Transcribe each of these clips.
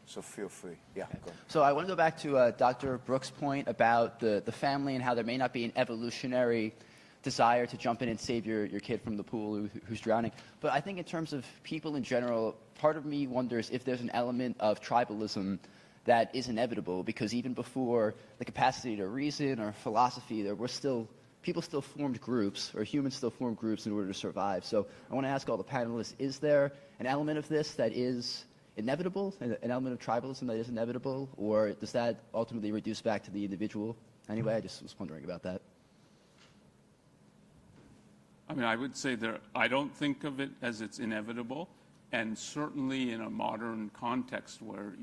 So feel free. Yeah. Okay. Go. So I want to go back to Dr. Brook's point about the family and how there may not be an evolutionary desire to jump in and save your kid from the pool who's drowning. But I think in terms of people in general, part of me wonders if there's an element of tribalism that is inevitable, because even before the capacity to reason or philosophy, people still formed groups, or humans still formed groups in order to survive. So I want to ask all the panelists, is there an element of this that is inevitable, an element of tribalism that is inevitable, or does that ultimately reduce back to the individual? Anyway, I just was wondering about that. I mean, I would say I don't think of it as it's inevitable, and certainly in a modern context where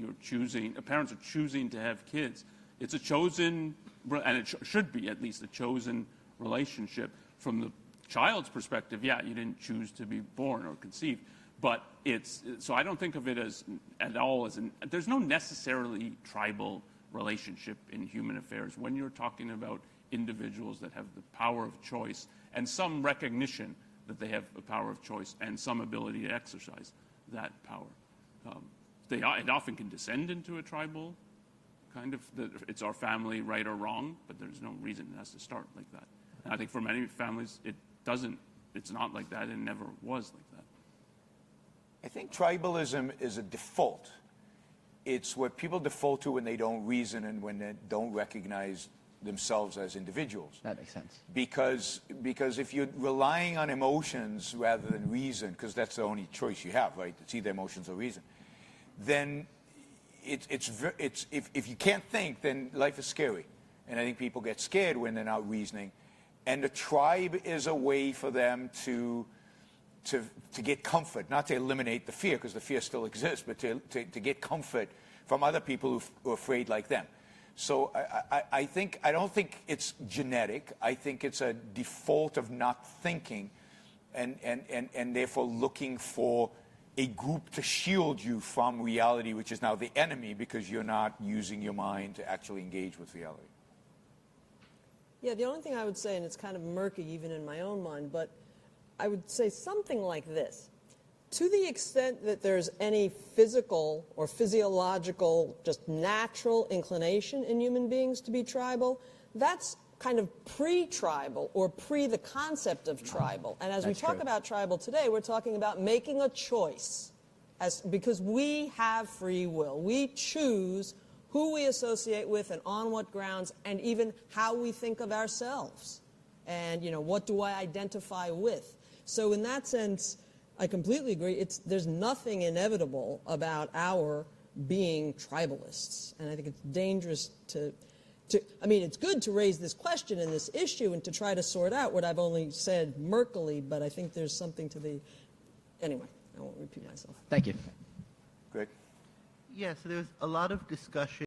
parents are choosing to have kids, it's a chosen, and it should be at least a chosen relationship. From the child's perspective, yeah, you didn't choose to be born or conceived, but so I don't think of it as at all as there's no necessarily tribal relationship in human affairs when you're talking about individuals that have the power of choice and some recognition that they have a power of choice and some ability to exercise that power. It often can descend into a tribal kind of, it's our family, right or wrong, but there's no reason it has to start like that. And I think for many families, it's not like that and never was like that. I think tribalism is a default. It's what people default to when they don't reason and when they don't recognize themselves as individuals. That makes sense. Because if you're relying on emotions rather than reason, because that's the only choice you have, right? It's either emotions or reason. Then if you can't think, then life is scary. And I think people get scared when they're not reasoning. And the tribe is a way for them to get comfort, not to eliminate the fear, because the fear still exists, but to get comfort from other people who are afraid like them. So I don't think it's genetic. I think it's a default of not thinking and therefore looking for a group to shield you from reality, which is now the enemy because you're not using your mind to actually engage with reality. Yeah, the only thing I would say, and it's kind of murky even in my own mind, but I would say something like this. To the extent that there's any physical or physiological, just natural inclination in human beings to be tribal, that's kind of pre-tribal or the concept of tribal. And as we talk about tribal today, we're talking about making a choice because we have free will. We choose who we associate with and on what grounds, and even how we think of ourselves. And, what do I identify with? So in that sense, I completely agree. There's nothing inevitable about our being tribalists. And I think it's dangerous it's good to raise this question and this issue and to try to sort out what I've only said murkily, but I think there's something to anyway, I won't repeat myself. Thank you. Greg? Yeah, so there was a lot of discussion